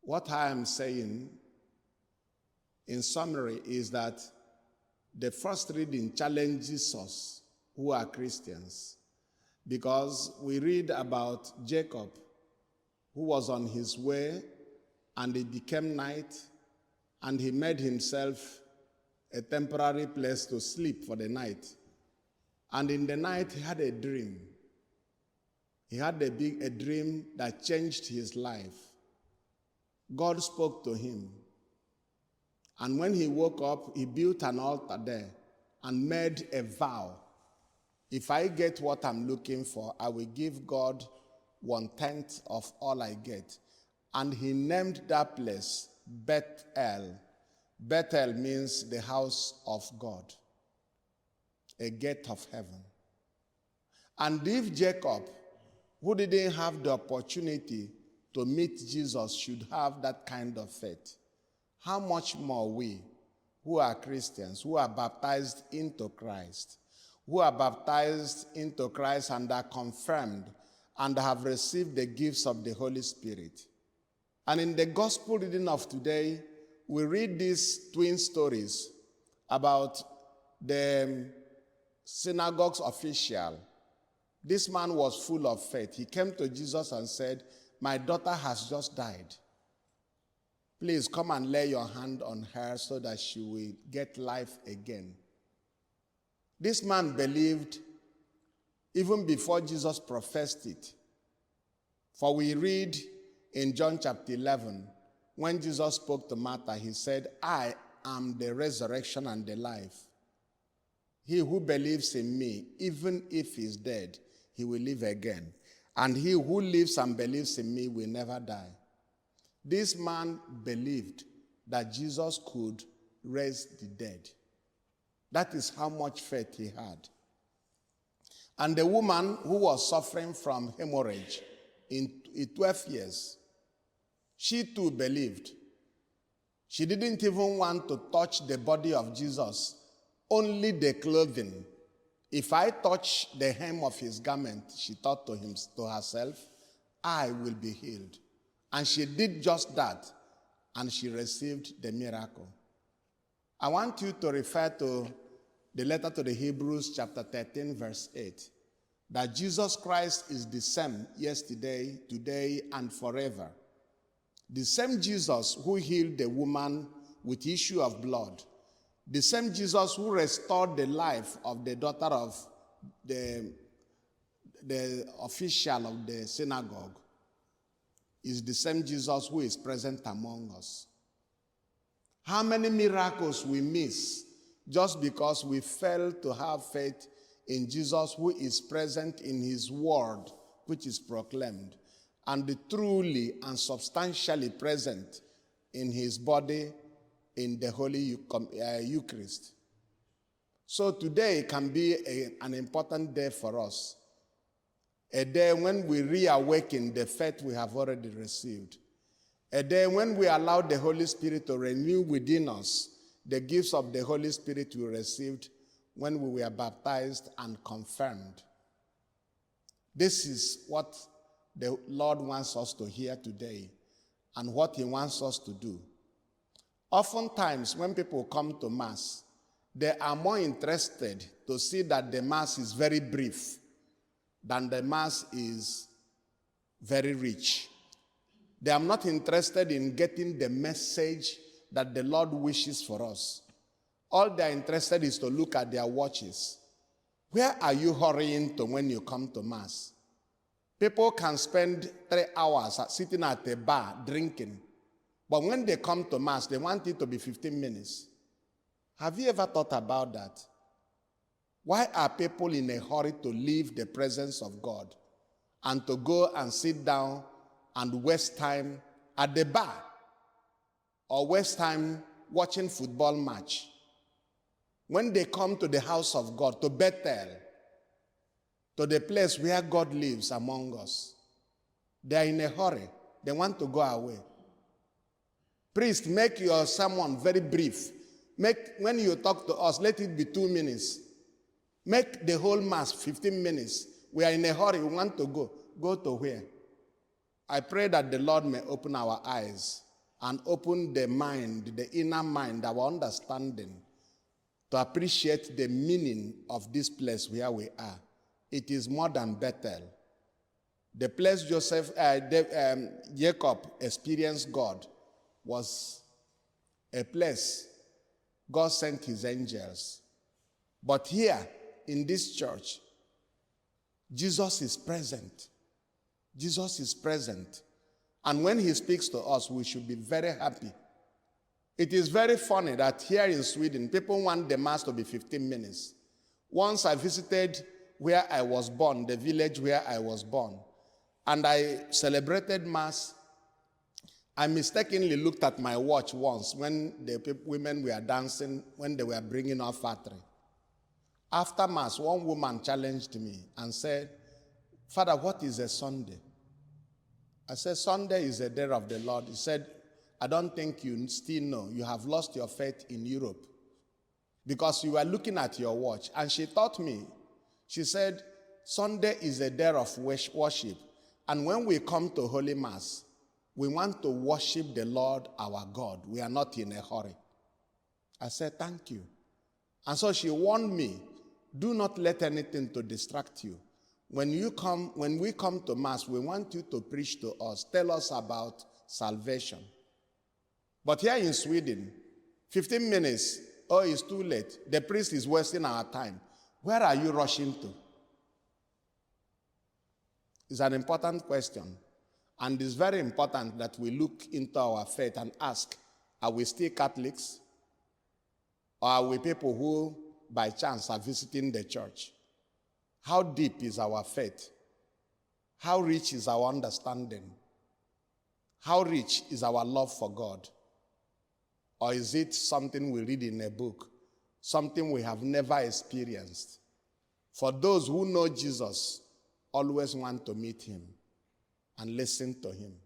What I am saying, in summary, is that the first reading challenges us who are Christians, because we read about Jacob, who was on his way, and it became night, and he made himself a temporary place to sleep for the night. And in the night, he had a dream. He had a dream that changed his life. God spoke to him. And when he woke up, he built an altar there and made a vow. If I get what I'm looking for, I will give God 1/10 of all I get. And he named that place Bethel. Bethel means the house of God, a gate of heaven. And if Jacob, who didn't have the opportunity to meet Jesus, should have that kind of faith, how much more we, who are Christians, who are baptized into Christ, who are baptized into Christ and are confirmed and have received the gifts of the Holy Spirit. And in the gospel reading of today, we read these twin stories about the synagogue's official. This man was full of faith. He came to Jesus and said, "My daughter has just died. Please come and lay your hand on her so that she will get life again." This man believed even before Jesus professed it. For we read in John chapter 11, when Jesus spoke to Martha, he said, "I am the resurrection and the life. He who believes in me, even if he is dead, he will live again. And he who lives and believes in me will never die." This man believed that Jesus could raise the dead. That is how much faith he had. And the woman who was suffering from hemorrhage in 12 years, she too believed. She didn't even want to touch the body of Jesus, only the clothing. If I touch the hem of his garment, she thought to herself, I will be healed. And she did just that, and she received the miracle. I want you to refer to the letter to the Hebrews chapter 13, verse 8, that Jesus Christ is the same yesterday, today, and forever. The same Jesus who healed the woman with issue of blood, the same Jesus who restored the life of the daughter of the official of the synagogue, is the same Jesus who is present among us. How many miracles we miss just because we fail to have faith in Jesus who is present in his word, which is proclaimed, and truly and substantially present in his body in the Holy Eucharist. So today can be an important day for us, a day when we reawaken the faith we have already received, a day when we allow the Holy Spirit to renew within us the gifts of the Holy Spirit we received when we were baptized and confirmed. This is what the Lord wants us to hear today and what he wants us to do. Oftentimes, when people come to Mass, they are more interested to see that the Mass is very brief than the Mass is very rich. They are not interested in getting the message that the Lord wishes for us. All they are interested is to look at their watches. Where are you hurrying to when you come to Mass? People can spend 3 hours sitting at a bar drinking, but when they come to Mass, they want it to be 15 minutes. Have you ever thought about that? Why are people in a hurry to leave the presence of God and to go and sit down and waste time at the bar or waste time watching football match? When they come to the house of God, to Bethel, to the place where God lives among us, they are in a hurry. They want to go away. Priest, make your sermon very brief. When you talk to us, let it be 2 minutes. Make the whole Mass 15 minutes. We are in a hurry. We want to go. Go to where? I pray that the Lord may open our eyes and open the mind, the inner mind, our understanding, to appreciate the meaning of this place where we are. It is more than Bethel. The place Jacob experienced God was a place God sent his angels. But here in this church, Jesus is present. Jesus is present. And when he speaks to us, we should be very happy. It is very funny that here in Sweden, people want the mass to be 15 minutes. Once I visited where I was born, the village where I was born, and I celebrated mass. I mistakenly looked at my watch once when the women were dancing, when they were bringing our offering. After mass, one woman challenged me and said, "Father, what is a Sunday?" I said, "Sunday is a day of the Lord." He said, "I don't think you still know. You have lost your faith in Europe because you are looking at your watch." And she taught me. She said, "Sunday is a day of worship. And when we come to Holy Mass, we want to worship the Lord our God. We are not in a hurry." I said, "Thank you." And so she warned me, do not let anything to distract you. When we come to Mass, we want you to preach to us, tell us about salvation. But here in Sweden, 15 minutes, oh, it's too late. The priest is wasting our time. Where are you rushing to? It's an important question. And it's very important that we look into our faith and ask, are we still Catholics? Or are we people who, by chance, are visiting the church? How deep is our faith? How rich is our understanding? How rich is our love for God? Or is it something we read in a book, something we have never experienced? For those who know Jesus, always want to meet him and listen to him.